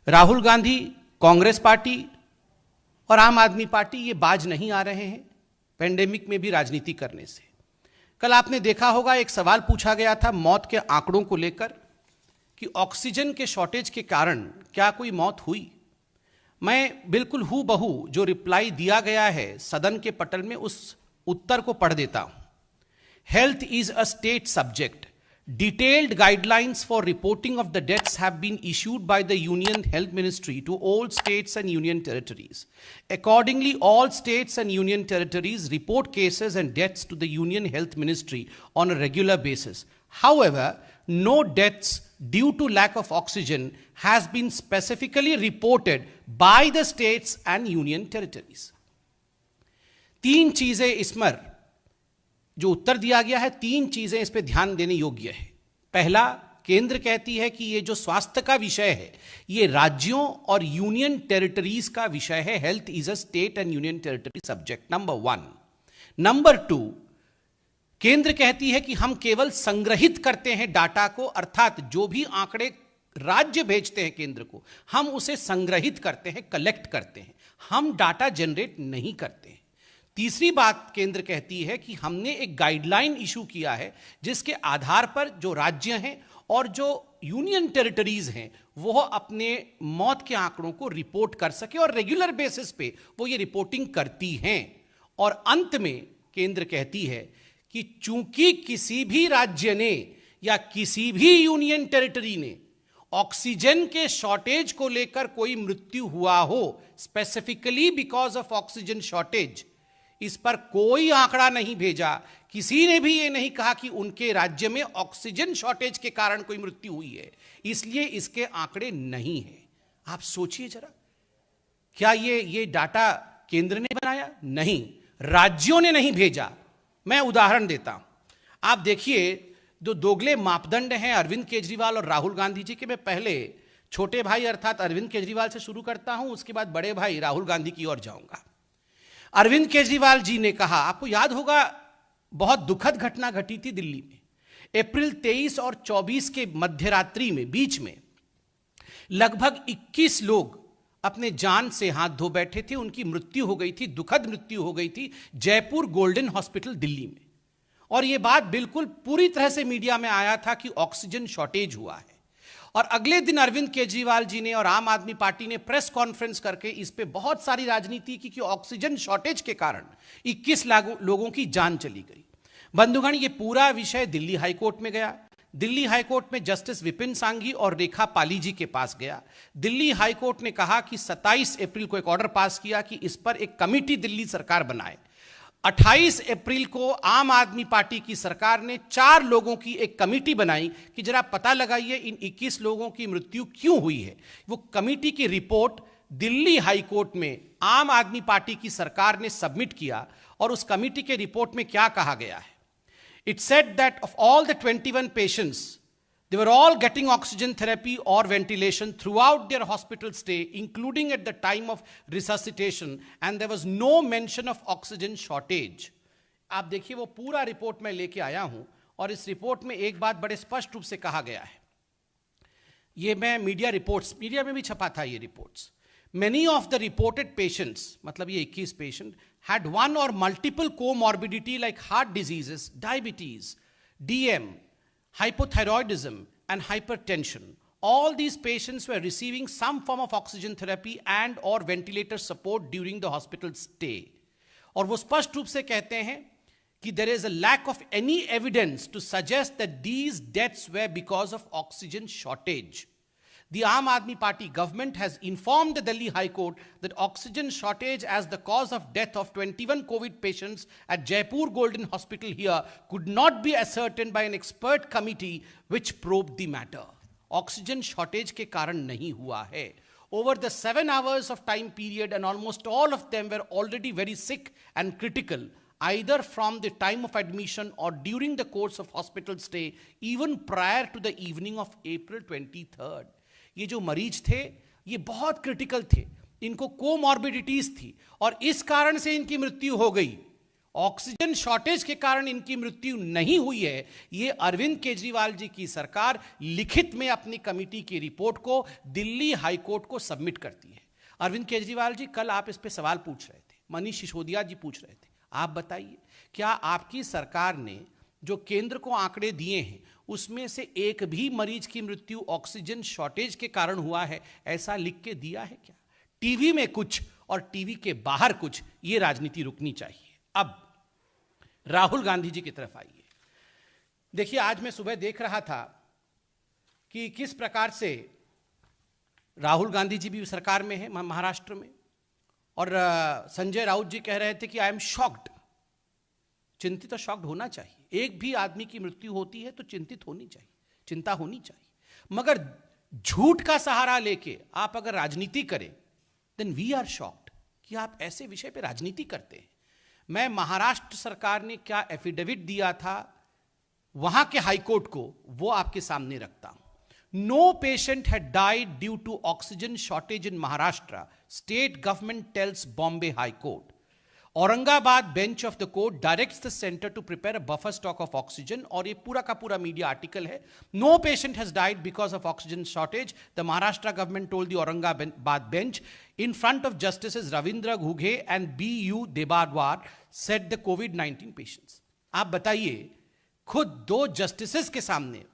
Rahul Gandhi, Congress party और आम आदमी पार्टी ये बाज नहीं आ रहे हैं पेंडेमिक में भी राजनीति करने से। कल आपने देखा होगा, एक सवाल पूछा गया था मौत के आंकड़ों को लेकर कि ऑक्सीजन के शॉर्टेज के कारण क्या कोई मौत हुई। मैं बिल्कुल हूबहू जो रिप्लाई दिया गया है सदन के पटल में उस उत्तर को पढ़ देता हूं। Health is a state subject. Detailed guidelines for reporting of the deaths have been issued by the Union Health Ministry to all states and union territories. Accordingly, all states and union territories report cases and deaths to the Union Health Ministry on a regular basis. However, no deaths due to lack of oxygen has been specifically reported by the states and union territories. तीन चीजें इसमें जो उत्तर दिया गया है, तीन चीजें इस पे ध्यान देने योग्य है। पहला, केंद्र कहती है कि ये जो स्वास्थ्य का विषय है ये राज्यों और यूनियन टेरिटरीज का विषय है। Health is a state and union territory subject, number one. Number two, केंद्र कहती है कि हम केवल संग्रहित करते हैं डाटा को, अर्थात जो भी आंकड़े राज्य भेजते हैं केंद्र को हम उसे संग्रहित करते हैं, कलेक्ट करते हैं, हम डाटा जनरेट नहीं करते हैं। तीसरी बात केंद्र कहती है कि हमने एक गाइडलाइन इशू किया है जिसके आधार पर जो राज्य हैं और जो यूनियन टेरिटरीज हैं वो अपने मौत के आंकड़ों को रिपोर्ट कर सके और रेगुलर बेसिस पे वो ये रिपोर्टिंग करती हैं। और अंत में केंद्र कहती है कि चूंकि किसी भी राज्य ने या किसी भी यूनियन टेरिटरी ने ऑक्सीजन के शॉर्टेज को लेकर कोई मृत्यु हुआ हो, specifically because of oxygen shortage, इस पर कोई आंकड़ा नहीं भेजा, किसी ने भी ये नहीं कहा कि उनके राज्य में ऑक्सीजन शॉर्टेज के कारण कोई मृत्यु हुई है, इसलिए इसके आंकड़े नहीं हैं। आप सोचिए जरा, क्या ये डाटा केंद्र ने बनाया? नहीं, राज्यों ने नहीं भेजा। मैं उदाहरण देता हूं, आप देखिए जो दोगले मापदंड हैं अरविंद केजरीवाल और राहुल गांधी जी के। मैं पहले छोटे भाई अर्थात अरविंद केजरीवाल से शुरू करता हूं, उसके बाद बड़े भाई राहुल गांधी की ओर जाऊंगा। अरविंद केजरीवाल जी ने कहा, आपको याद होगा बहुत दुखद घटना घटी थी दिल्ली में अप्रैल 23 और 24 के मध्यरात्रि में, बीच में लगभग 21 लोग अपने जान से हाथ धो बैठे थे, उनकी मृत्यु हो गई थी, दुखद मृत्यु हो गई थी जयपुर गोल्डन हॉस्पिटल दिल्ली में। और यह बात बिल्कुल पूरी तरह से मीडिया में आया था कि ऑक्सीजन शॉर्टेज हुआ है। और अगले दिन अरविंद केजरीवाल जी ने और आम आदमी पार्टी ने प्रेस कॉन्फ्रेंस करके इस पे बहुत सारी राजनीति की कि ऑक्सीजन शॉर्टेज के कारण 21 लोगों की जान चली गई। बंधुगण, ये पूरा विषय दिल्ली हाईकोर्ट में गया। दिल्ली हाईकोर्ट में जस्टिस विपिन सांघी और रेखा पाली जी के पास गया। दिल्ली हाईकोर्ट ने कहा कि 27 अप्रैल को एक ऑर्डर पास किया कि इस पर एक कमिटी दिल्ली सरकार बनाए। 28 अप्रैल को आम आदमी पार्टी की सरकार ने 4 लोगों की एक कमेटी बनाई कि जरा पता लगाइए इन 21 लोगों की मृत्यु क्यों हुई है। वो कमेटी की रिपोर्ट दिल्ली हाई कोर्ट में आम आदमी पार्टी की सरकार ने सबमिट किया। और उस कमेटी के रिपोर्ट में क्या कहा गया है? It said that of all the 21 patients, they were all getting oxygen therapy or ventilation throughout their hospital stay, including at the time of resuscitation, and there was no mention of oxygen shortage. आप देखिए वो पूरा report मैं लेके आया हूं और इस रिपोर्ट में एक बात बड़े स्पष्ट रूप से कहा गया है। ये मैं मीडिया में भी छपा था ये reports. Many of the reported patients, मतलब ये 21 patient, had one or multiple comorbidity like heart diseases, diabetes, DM, hypothyroidism and hypertension. All these patients were receiving some form of oxygen therapy and or ventilator support during the hospital stay. और वो स्पष्ट रूप से कहते हैं कि there is a lack of any evidence to suggest that these deaths were because of oxygen shortage. The Aam Aadmi Party government has informed the Delhi High Court that oxygen shortage as the cause of death of 21 COVID patients at Jaipur Golden Hospital here could not be ascertained by an expert committee which probed the matter. Oxygen shortage के कारण नहीं हुआ है। Over the 7 hours of time period, and almost all of them were already very sick and critical, either from the time of admission or during the course of hospital stay, even prior to the evening of April 23rd. ये जो मरीज थे ये बहुत critical थे, इनको comorbidities थी और इस कारण से इनकी मृत्यु हो गई। ऑक्सीजन शॉर्टेज के कारण इनकी मृत्यु नहीं हुई है, ये अरविंद केजरीवाल जी की सरकार लिखित में अपनी कमेटी की रिपोर्ट को दिल्ली हाई कोर्ट को सबमिट करती है। अरविंद केजरीवाल जी, कल आप इस पे सवाल पूछ रहे थे, मनीष सिसोदिया जी पूछ रहे थे, आप बताइए क्या आपकी सरकार ने जो केंद्र को आंकड़े दिए हैं उसमें से एक भी मरीज की मृत्यु ऑक्सीजन शॉर्टेज के कारण हुआ है, ऐसा लिख के दिया है क्या? टीवी में कुछ और टीवी के बाहर कुछ, ये राजनीति रुकनी चाहिए। अब राहुल गांधी जी की तरफ आइए। देखिए, आज मैं सुबह देख रहा था कि किस प्रकार से राहुल गांधी जी भी सरकार में है महाराष्ट्र में, और संजय राउत जी कह रहे थे कि आई एम शॉक्ड। चिंतित और शॉक्ड होना चाहिए। एक भी आदमी की मृत्यु होती है तो चिंतित होनी चाहिए, चिंता होनी चाहिए, मगर झूठ का सहारा लेके आप अगर राजनीति करें देन वी आर शॉक्ड कि आप ऐसे विषय पे राजनीति करते हैं। मैं महाराष्ट्र सरकार ने क्या एफिडेविट दिया था वहां के हाईकोर्ट को, वो आपके सामने रखता हूं। No patient had died due to oxygen shortage in Maharashtra, state government tells Bombay high court. Aurangabad bench of the court directs the centre to prepare a buffer stock of oxygen, और ये पूरा का पूरा मीडिया आर्टिकल है। No patient has died because of oxygen shortage, the Maharashtra government told the Aurangabad bench in front of Justices Ravindra Ghughe and B.U. Debadwar, said the COVID-19 patients. आप बताइए, खुद दो जस्टिसेस के सामने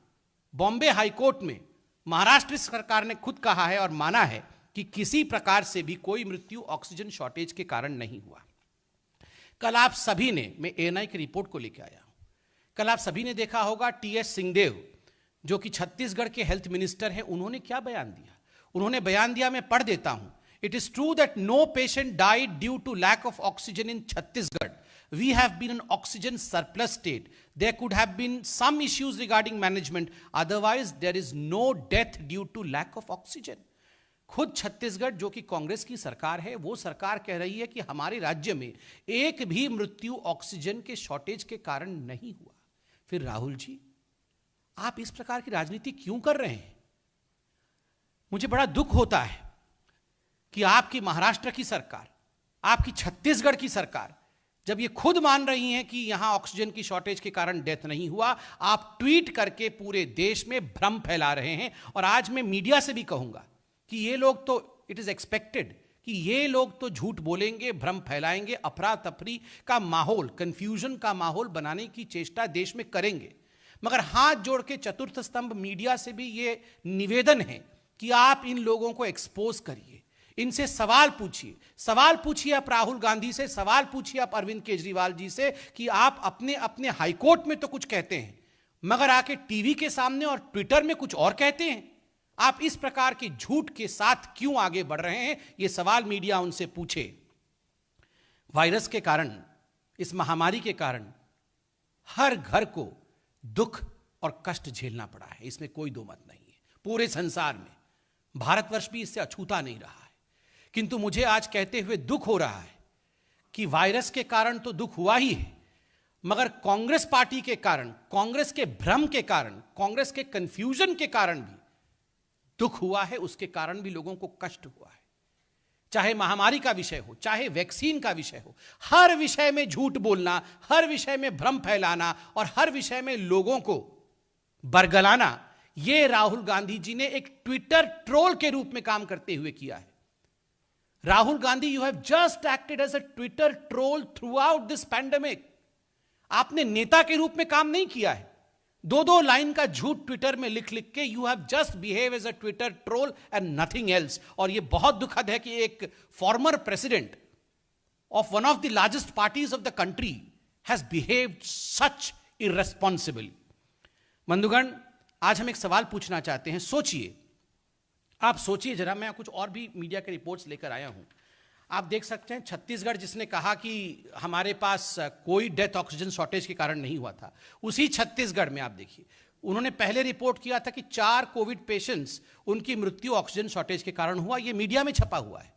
बॉम्बे हाई कोर्ट में महाराष्ट्र सरकार ने खुद कहा है और माना है कि किसी प्रकार से भी कोई मृत्यु ऑक्सीजन शॉर्टेज के कारण नहीं हुआ। कल आप सभी ने, मैं एएनआई की रिपोर्ट को लेकर आया हूं, कल आप सभी ने देखा होगा टीएस सिंहदेव जो कि छत्तीसगढ़ के हेल्थ मिनिस्टर हैं, उन्होंने क्या बयान दिया? उन्होंने बयान दिया, मैं पढ़ देता हूं। It is true that no patient died due to lack of oxygen in Chhattisgarh. We have been an oxygen surplus state. There could have been some issues regarding management. Otherwise, there is no death due to lack of oxygen. खुद छत्तीसगढ़ जो कि कांग्रेस की सरकार है, वो सरकार कह रही है कि हमारे राज्य में एक भी मृत्यु ऑक्सीजन के शॉर्टेज के कारण नहीं हुआ। फिर राहुल जी, आप इस प्रकार की राजनीति क्यों कर रहे हैं? मुझे बड़ा दुख होता है कि आपकी महाराष्ट्र की सरकार, आपकी छत्तीसगढ़ की सरकार जब ये खुद मान रही हैं कि यहां ऑक्सीजन की शॉर्टेज के कारण डेथ नहीं हुआ, आप ट्वीट करके पूरे देश में भ्रम फैला रहे हैं। और आज मैं मीडिया से भी कहूंगा कि ये लोग तो, इट इज एक्सपेक्टेड कि ये लोग तो झूठ बोलेंगे, भ्रम फैलाएंगे, अफरा तफरी का माहौल, कंफ्यूजन का माहौल बनाने की चेष्टा देश में करेंगे। मगर हाथ जोड़ के चतुर्थ स्तंभ मीडिया से भी ये निवेदन है कि आप इन लोगों को एक्सपोज करिए, इनसे सवाल पूछिए आप राहुल गांधी से, सवाल पूछिए आप अरविंद केजरीवाल जी से कि आप अपने अपने हाईकोर्ट में तो कुछ कहते हैं, मगर आके टीवी के सामने और ट्विटर में कुछ और कहते हैं। आप इस प्रकार के झूठ के साथ क्यों आगे बढ़ रहे हैं? यह सवाल मीडिया उनसे पूछे। वायरस के कारण, इस महामारी के कारण हर घर को दुख और कष्ट झेलना पड़ा है, इसमें कोई दो मत नहीं है। पूरे संसार में भारतवर्ष भी इससे अछूता नहीं रहा है। किंतु मुझे आज कहते हुए दुख हो रहा है कि वायरस के कारण तो दुख हुआ ही है, मगर कांग्रेस पार्टी के कारण, कांग्रेस के भ्रम के कारण, कांग्रेस के कंफ्यूजन के कारण भी दुख हुआ है। उसके कारण भी लोगों को कष्ट हुआ है। चाहे महामारी का विषय हो, चाहे वैक्सीन का विषय हो, हर विषय में झूठ बोलना, हर विषय में भ्रम फैलाना और हर विषय में लोगों को बरगलाना, यह राहुल गांधी जी ने एक ट्विटर ट्रोल के रूप में काम करते हुए किया है। Rahul Gandhi, you have just acted as a Twitter troll throughout this pandemic. आपने नेता के रूप में काम नहीं किया है। दो लाइन का झूठ ट्विटर में लिख लिख के you have just behave as a Twitter troll and nothing else. और यह बहुत दुखद है कि एक former president of one of the largest parties of the country has behaved such irresponsible. बंधुगण, आज हम एक सवाल पूछना चाहते हैं। सोचिए, आप सोचिए जरा, मैं कुछ और भी मीडिया के रिपोर्ट्स लेकर आया हूं। आप देख सकते हैं छत्तीसगढ़ जिसने कहा कि हमारे पास कोई डेथ ऑक्सीजन शॉर्टेज के कारण नहीं हुआ था, उसी छत्तीसगढ़ में आप देखिए उन्होंने पहले रिपोर्ट किया था कि 4 कोविड पेशेंट्स, उनकी मृत्यु ऑक्सीजन शॉर्टेज के कारण हुआ। यह मीडिया में छपा हुआ है।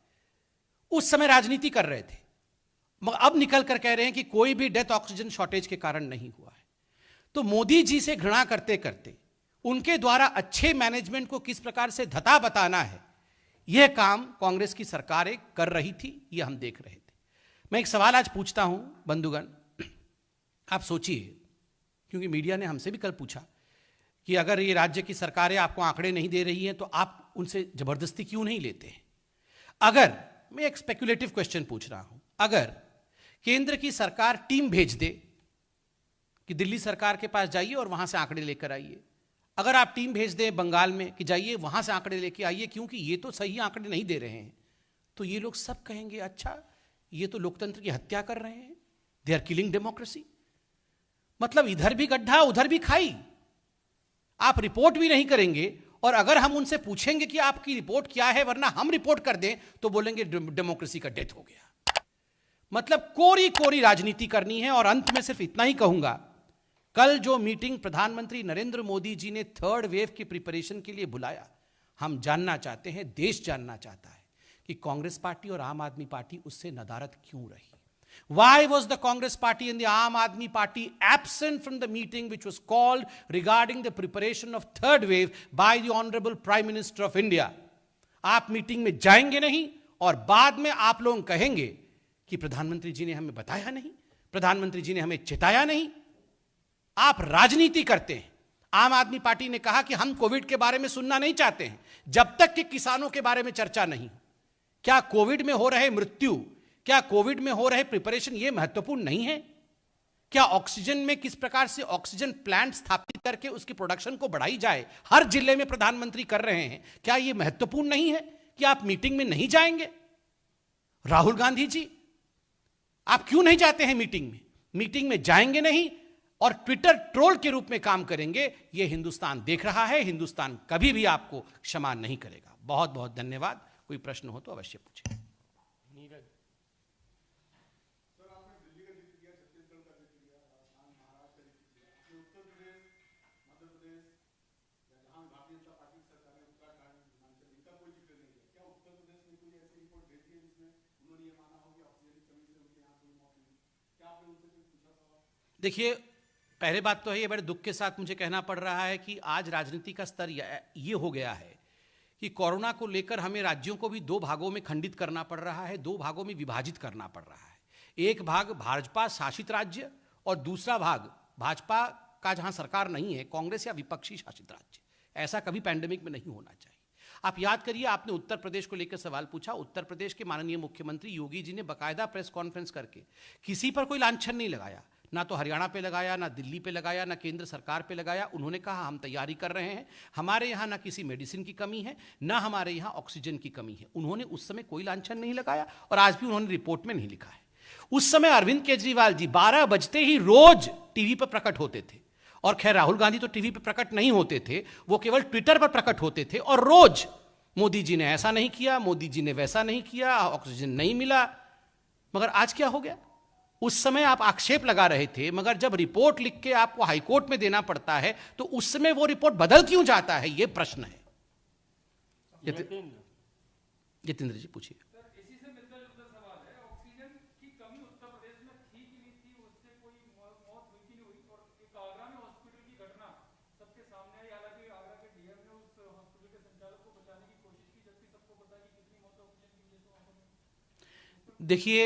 उस समय राजनीति कर रहे थे, मगर अब निकल कर कह रहे हैं कि कोई भी डेथ ऑक्सीजन शॉर्टेज के कारण नहीं हुआ है। तो मोदी जी से घृणा करते करते उनके द्वारा अच्छे मैनेजमेंट को किस प्रकार से धता बताना है, यह काम कांग्रेस की सरकारें कर रही थी, यह हम देख रहे थे। मैं एक सवाल आज पूछता हूं बंधुगण, आप सोचिए, क्योंकि मीडिया ने हमसे भी कल पूछा कि अगर ये राज्य की सरकारें आपको आंकड़े नहीं दे रही हैं तो आप उनसे जबरदस्ती क्यों नहीं लेते हैं। अगर मैं एक स्पेक्युलेटिव क्वेश्चन पूछ रहा हूं, अगर केंद्र की सरकार टीम भेज दे कि दिल्ली सरकार के पास जाइए और वहां से आंकड़े लेकर आइए, अगर आप टीम भेज दें बंगाल में कि जाइए वहां से आंकड़े लेके आइए क्योंकि ये तो सही आंकड़े नहीं दे रहे हैं, तो ये लोग सब कहेंगे अच्छा ये तो लोकतंत्र की हत्या कर रहे हैं, दे आर किलिंग डेमोक्रेसी। मतलब इधर भी गड्ढा उधर भी खाई, आप रिपोर्ट भी नहीं करेंगे और अगर हम उनसे पूछेंगे कि आपकी रिपोर्ट क्या है वरना हम रिपोर्ट कर दें तो बोलेंगे डेमोक्रेसी का डेथ हो गया। मतलब कोरी कोरी राजनीति करनी है। और अंत में सिर्फ इतना ही कहूंगा, कल जो मीटिंग प्रधानमंत्री नरेंद्र मोदी जी ने थर्ड वेव की प्रिपरेशन के लिए बुलाया, हम जानना चाहते हैं, देश जानना चाहता है कि कांग्रेस पार्टी और आम आदमी पार्टी उससे नदारद क्यों रही। Why was the Congress party and the Aam Aadmi party absent from the meeting which was called regarding the preparation of third wave by the Honorable Prime Minister of India? आप meeting में जाएंगे नहीं और बाद में आप लोग कहेंगे कि प्रधानमंत्री जी ने हमें बताया नहीं, प्रधानमंत्री जी ने हमें चेताया नहीं। आप राजनीति करते हैं। आम आदमी पार्टी ने कहा कि हम कोविड के बारे में सुनना नहीं चाहते हैं जब तक कि किसानों के बारे में चर्चा नहीं। क्या कोविड में हो रहे मृत्यु, क्या कोविड में हो रहे प्रिपरेशन ये महत्वपूर्ण नहीं है? क्या ऑक्सीजन में किस प्रकार से ऑक्सीजन प्लांट स्थापित करके उसकी प्रोडक्शन को बढ़ाई जाए, हर जिले में प्रधानमंत्री कर रहे हैं, क्या यह महत्वपूर्ण नहीं है कि आप मीटिंग में नहीं जाएंगे? राहुल गांधी जी, आप क्यों नहीं जाते हैं मीटिंग में? मीटिंग में जाएंगे नहीं और ट्विटर ट्रोल के रूप में काम करेंगे। यह हिंदुस्तान देख रहा है, हिंदुस्तान कभी भी आपको क्षमा नहीं करेगा। बहुत बहुत धन्यवाद। कोई प्रश्न हो तो अवश्य पूछें। देखिए, पहले बात तो है, ये बड़े दुख के साथ मुझे कहना पड़ रहा है कि आज राजनीति का स्तर ये हो गया है कि कोरोना को लेकर हमें राज्यों को भी दो भागों में खंडित करना पड़ रहा है, दो भागों में विभाजित करना पड़ रहा है। एक भाग भाजपा शासित राज्य और दूसरा भाग भाजपा का जहां सरकार नहीं है, कांग्रेस या विपक्षी शासित राज्य। ऐसा कभी पैंडेमिक में नहीं होना चाहिए। आप याद करिए, आपने उत्तर प्रदेश को लेकर सवाल पूछा। उत्तर प्रदेश के माननीय मुख्यमंत्री योगी जी ने बाकायदा प्रेस कॉन्फ्रेंस करके किसी पर कोई लांछन नहीं लगाया, ना तो हरियाणा पे लगाया, ना दिल्ली पे लगाया, ना केंद्र सरकार पे लगाया। उन्होंने कहा हम तैयारी कर रहे हैं, हमारे यहाँ ना किसी मेडिसिन की कमी है, ना हमारे यहाँ ऑक्सीजन की कमी है। उन्होंने उस समय कोई लांछन नहीं लगाया और आज भी उन्होंने रिपोर्ट में नहीं लिखा है। उस समय अरविंद केजरीवाल जी 12 बजते ही रोज टीवी पर प्रकट होते थे। और खैर राहुल गांधी तो टीवी पर प्रकट नहीं होते थे, वो केवल ट्विटर पर प्रकट होते थे और रोज मोदी जी ने ऐसा नहीं किया, मोदी जी ने वैसा नहीं किया, ऑक्सीजन नहीं मिला। मगर आज क्या हो गया? उस समय आप आक्षेप लगा रहे थे, मगर जब रिपोर्ट लिख के आपको हाईकोर्ट में देना पड़ता है तो उस समय वो रिपोर्ट बदल क्यों जाता है, ये प्रश्न है। जितेंद्र जी पूछिए। इसी से मिलता जुलता सवाल है, ऑक्सीजन की कमी उत्तर प्रदेश में थी कि नहीं थी, उससे कोई मौत हुई कि नहीं हुई? और एक आगरा में हॉस्पिटल की घटना सबके सामने आई। हालांकि आगरा के डीएम ने उस हॉस्पिटल के संचालक को बचाने की कोशिश की, जबकि सबको पता है कि कितनी मौत ऑक्सीजन की वजह से। देखिए,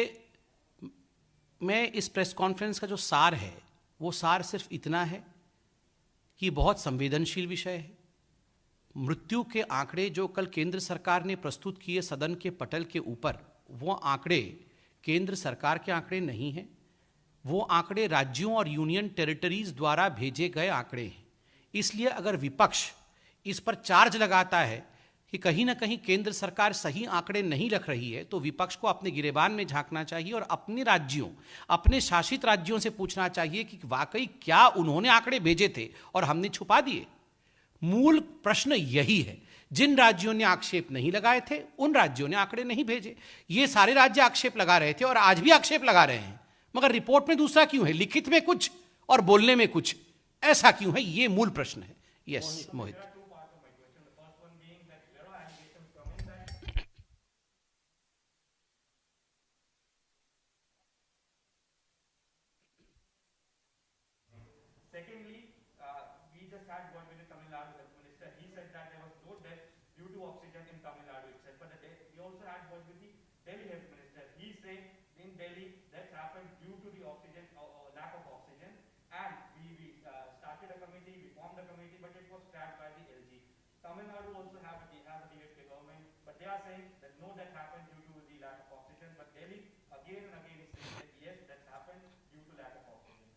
मैं इस प्रेस कॉन्फ्रेंस का जो सार है वो सार सिर्फ इतना है कि बहुत संवेदनशील विषय है। मृत्यु के आंकड़े जो कल केंद्र सरकार ने प्रस्तुत किए सदन के पटल के ऊपर, वो आंकड़े केंद्र सरकार के आंकड़े नहीं हैं, वो आंकड़े राज्यों और यूनियन टेरिटरीज द्वारा भेजे गए आंकड़े हैं। इसलिए अगर विपक्ष इस पर चार्ज लगाता है कि कहीं ना कहीं केंद्र सरकार सही आंकड़े नहीं रख रही है, तो विपक्ष को अपने गिरेबान में झांकना चाहिए और अपने राज्यों, अपने शासित राज्यों से पूछना चाहिए कि वाकई क्या उन्होंने आंकड़े भेजे थे और हमने छुपा दिए। मूल प्रश्न यही है। जिन राज्यों ने आक्षेप नहीं लगाए थे उन राज्यों ने आंकड़े नहीं भेजे। ये सारे राज्य आक्षेप लगा रहे थे और आज भी आक्षेप लगा रहे हैं, मगर रिपोर्ट में दूसरा क्यों है, लिखित में कुछ और बोलने में कुछ, ऐसा क्यों है? ये मूल प्रश्न है। Yes Mohit. Secondly, we just had word with the Tamil Nadu health minister. He said that there was no death due to oxygen in Tamil Nadu itself. But we also had word with the Delhi health minister. He saying in Delhi that's happened due to the oxygen or lack of oxygen. Tamil Nadu also have a DH government, but they are saying that no, that happened due to the lack of oxygen. But Delhi again and again is saying that yes, that happened due to lack of oxygen.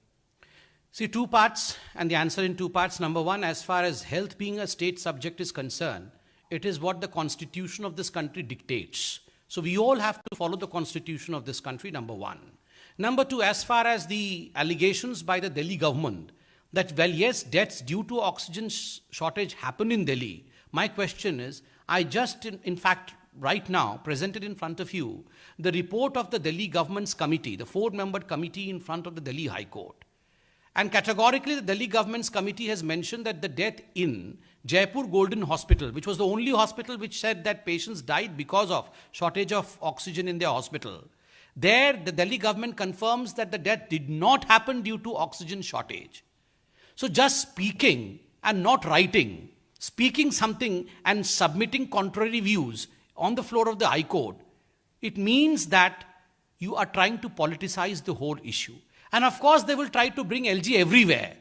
See, two parts, and the answer in two parts. Number one, as far as health being a state subject is concerned, it is what the constitution of this country dictates. So we all have to follow the constitution of this country, number one. Number two, as far as the allegations by the Delhi government that, well, yes, deaths due to oxygen shortage happen in Delhi. My question is, I just, in fact, right now, presented in front of you, the report of the Delhi government's committee, the 4-membered committee in front of the Delhi High Court. And categorically, the Delhi government's committee has mentioned that the death in Jaipur Golden Hospital, which was the only hospital which said that patients died because of shortage of oxygen in their hospital, there the Delhi government confirms that the death did not happen due to oxygen shortage. So just speaking and not writing, speaking something and submitting contrary views on the floor of the High Court, it means that you are trying to politicize the whole issue. And of course, they will try to bring LG everywhere.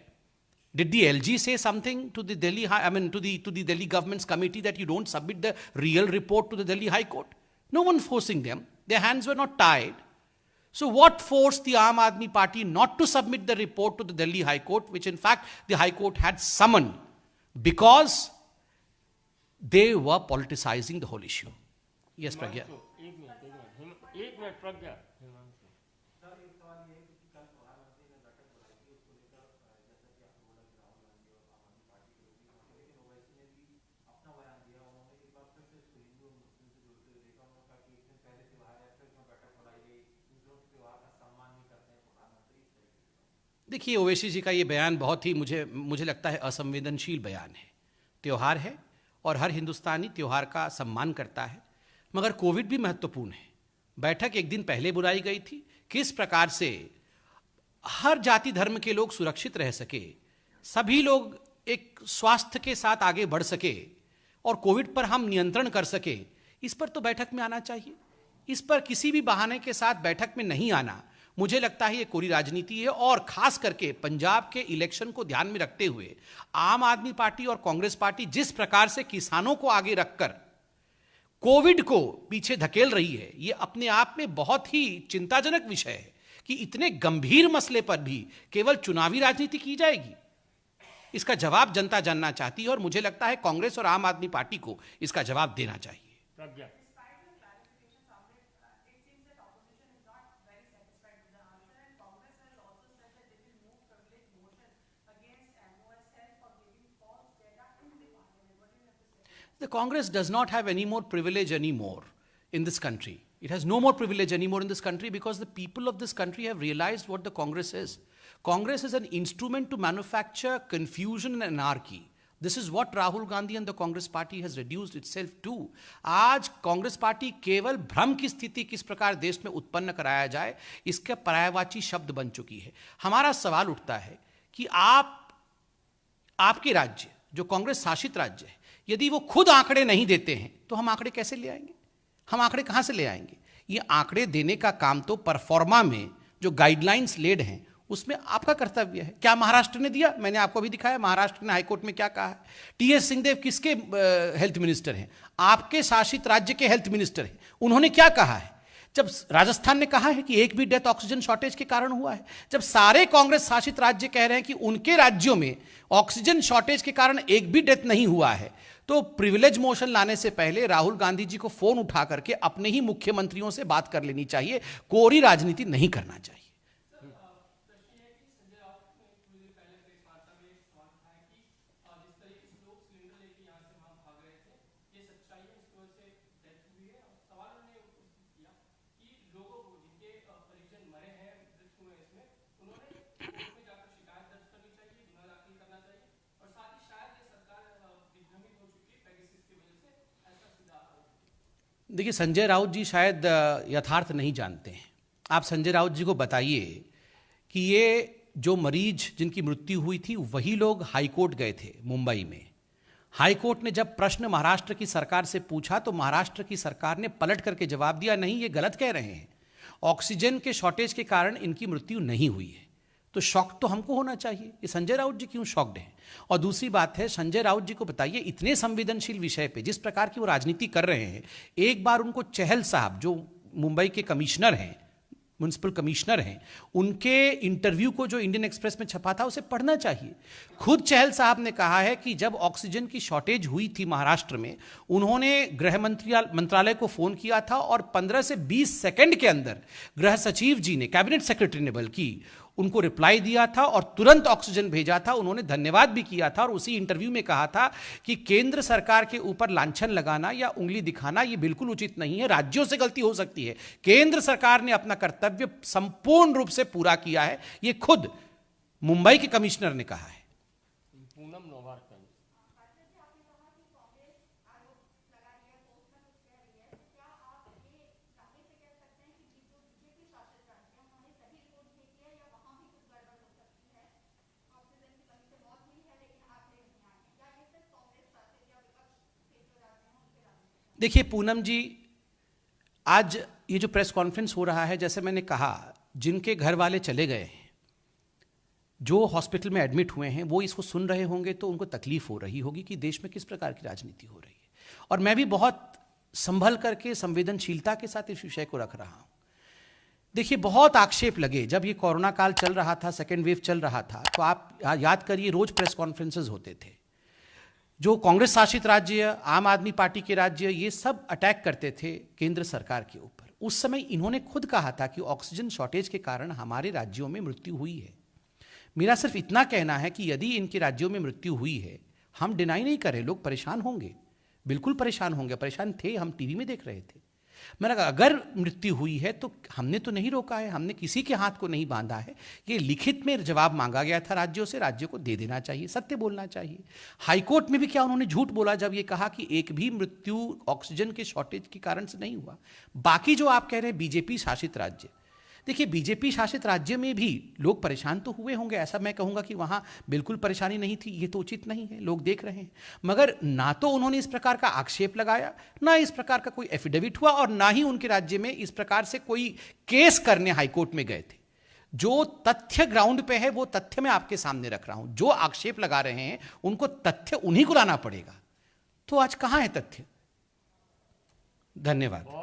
Did the LG say something to the Delhi, to the Delhi government's committee that you don't submit the real report to the Delhi High Court? No one forcing them. Their hands were not tied. So what forced the Aam Aadmi Party not to submit the report to the Delhi High Court, which in fact the High Court had summoned? Because they were politicizing the whole issue. Yes, Pragya. एक minute प्रज्ञा Himanshu. Sir एक सवाल ये है कि कल प्रधानमंत्री ने बैठक बुलाई थी, उसको लेकर जैसा कि आपने बोला कि राहुल गांधी और आम आदमी पार्टी के लोग भी वहाँ थे, लेकिन ओवैसी ने भी अपना बयान दिया। उन्होंने एक बार फिर से इसको हिंदू और मुस्लिम से जोड़ते हुए देखा। उन्होंने कहा कि एक दिन पहले त्योहार है, फिर क्यों बैठक बुलाई गई, दूसरों के त्योहार का सम्मान नहीं करते हैं प्रधानमंत्री, इस तरीके से। देखिए, ओवैसी जी का ये बयान बहुत ही मुझे लगता है असंवेदनशील बयान है। त्योहार है और हर हिंदुस्तानी त्योहार का सम्मान करता है, मगर कोविड भी महत्वपूर्ण है। बैठक एक दिन पहले बुलाई गई थी, किस प्रकार से हर जाति धर्म के लोग सुरक्षित रह सके, सभी लोग एक स्वास्थ्य के साथ आगे बढ़ सके और कोविड पर हम नियंत्रण कर सके, इस पर तो बैठक में आना चाहिए। इस पर किसी भी बहाने के साथ बैठक में नहीं आना, मुझे लगता है ये कोरी राजनीति है। और खास करके पंजाब के इलेक्शन को ध्यान में रखते हुए आम आदमी पार्टी और कांग्रेस पार्टी जिस प्रकार से किसानों को आगे रखकर कोविड को पीछे धकेल रही है, ये अपने आप में बहुत ही चिंताजनक विषय है कि इतने गंभीर मसले पर भी केवल चुनावी राजनीति की जाएगी। इसका जवाब जनता जानना चाहती है और मुझे लगता है कांग्रेस और आम आदमी पार्टी को इसका जवाब देना चाहिए। प्रज्ञा The Congress does not have any more privilege anymore in this country. It has no more privilege anymore in this country because the people of this country have realized what the Congress is. Congress is an instrument to manufacture confusion and anarchy. This is what Rahul Gandhi and the Congress party has reduced itself to. आज Congress party केवल भ्रम की स्थिति किस प्रकार देश में उत्पन्न कराया जाए, इसका पर्यायवाची शब्द बन चुकी है। हमारा सवाल उठता है कि आपके राज्य, जो कांग्रेस शासित राज्य है, यदि वो खुद आंकड़े नहीं देते हैं तो हम आंकड़े कैसे ले आएंगे? हम आंकड़े कहां से ले आएंगे? ये आंकड़े देने का काम तो परफॉर्मा में जो गाइडलाइंस लेड हैं उसमें आपका कर्तव्य है। क्या महाराष्ट्र ने दिया? मैंने आपको भी दिखाया महाराष्ट्र ने हाईकोर्ट में क्या कहा है। टीएस सिंहदेव किसके हेल्थ मिनिस्टर हैं? आपके शासित राज्य के हेल्थ मिनिस्टर हैं। उन्होंने क्या कहा है? जब राजस्थान ने कहा है कि एक भी डेथ ऑक्सीजन शॉर्टेज के कारण हुआ है, जब सारे कांग्रेस शासित राज्य कह रहे हैं कि उनके राज्यों में ऑक्सीजन शॉर्टेज के कारण एक भी डेथ नहीं हुआ है, तो प्रिविलेज मोशन लाने से पहले राहुल गांधी जी को फोन उठा करके अपने ही मुख्यमंत्रियों से बात कर लेनी चाहिए। कोरी राजनीति नहीं करना चाहिए। देखिए, संजय राउत जी शायद यथार्थ नहीं जानते हैं। आप संजय राउत जी को बताइए कि ये जो मरीज जिनकी मृत्यु हुई थी वही लोग हाईकोर्ट गए थे मुंबई में। हाईकोर्ट ने जब प्रश्न महाराष्ट्र की सरकार से पूछा तो महाराष्ट्र की सरकार ने पलट करके जवाब दिया, नहीं, ये गलत कह रहे हैं, ऑक्सीजन के शॉर्टेज के कारण इनकी मृत्यु नहीं हुई है। तो शॉक तो हमको होना चाहिए, ये संजय राउत जी क्यों शॉक्ड हैं? और दूसरी बात है, संजय राउत जी को बताइए, इतने संवेदनशील विषय पे जिस प्रकार की वो राजनीति कर रहे हैं, एक बार उनको चहल साहब जो मुंबई के कमिश्नर हैं, म्युनिसिपल कमिश्नर हैं, उनके इंटरव्यू को जो इंडियन एक्सप्रेस में छपा था उसे पढ़ना चाहिए। खुद चहल साहब ने कहा है कि जब ऑक्सीजन की शॉर्टेज हुई थी महाराष्ट्र में, उन्होंने गृह मंत्रालय को फोन किया था और 15 से 20 सेकंड के अंदर गृह सचिव जी ने, कैबिनेट सेक्रेटरी ने बल्कि, उनको रिप्लाई दिया था और तुरंत ऑक्सीजन भेजा था। उन्होंने धन्यवाद भी किया था और उसी इंटरव्यू में कहा था कि केंद्र सरकार के ऊपर लांछन लगाना या उंगली दिखाना ये बिल्कुल उचित नहीं है, राज्यों से गलती हो सकती है, केंद्र सरकार ने अपना कर्तव्य संपूर्ण रूप से पूरा किया है, ये खुद मुंबई के कमिश्नर ने कहा है। पूनम नौबार का देखिए पूनम जी, आज ये जो प्रेस कॉन्फ्रेंस हो रहा है, जैसे मैंने कहा, जिनके घर वाले चले गए हैं, जो हॉस्पिटल में एडमिट हुए हैं, वो इसको सुन रहे होंगे तो उनको तकलीफ हो रही होगी कि देश में किस प्रकार की राजनीति हो रही है। और मैं भी बहुत संभल करके संवेदनशीलता के साथ इस विषय को रख रहा हूं। देखिए, बहुत आक्षेप लगे जब ये कोरोना काल चल रहा था, सेकेंड वेव चल रहा था, तो आप याद करिए रोज प्रेस कॉन्फ्रेंसेज होते थे। जो कांग्रेस शासित राज्य, आम आदमी पार्टी के राज्य, ये सब अटैक करते थे केंद्र सरकार के ऊपर। उस समय इन्होंने खुद कहा था कि ऑक्सीजन शॉर्टेज के कारण हमारे राज्यों में मृत्यु हुई है। मेरा सिर्फ इतना कहना है कि यदि इनके राज्यों में मृत्यु हुई है, हम डिनाई नहीं करें, लोग परेशान होंगे, बिल्कुल परेशान होंगे, परेशान थे, हम टीवी में देख रहे थे। मैंने कहा अगर मृत्यु हुई है तो हमने तो नहीं रोका है, हमने किसी के हाथ को नहीं बांधा है। ये लिखित में जवाब मांगा गया था राज्यों से, राज्यों को दे देना चाहिए, सत्य बोलना चाहिए। हाईकोर्ट में भी क्या उन्होंने झूठ बोला जब ये कहा कि एक भी मृत्यु ऑक्सीजन के शॉर्टेज के कारण से नहीं हुआ। बाकी जो आप कह रहे हैं बीजेपी शासित राज्य, देखिए बीजेपी शासित राज्य में भी लोग परेशान तो हुए होंगे, ऐसा मैं कहूंगा कि वहां बिल्कुल परेशानी नहीं थी, ये तो उचित नहीं है, लोग देख रहे हैं। मगर ना तो उन्होंने इस प्रकार का आक्षेप लगाया, ना इस प्रकार का कोई एफिडेविट हुआ, और ना ही उनके राज्य में इस प्रकार से कोई केस करने हाईकोर्ट में गए थे। जो तथ्य ग्राउंड पे है वो तथ्य मैं आपके सामने रख रहा हूं। जो आक्षेप लगा रहे हैं उनको तथ्य उन्हीं को लाना पड़ेगा। तो आज कहां है तथ्य? धन्यवाद।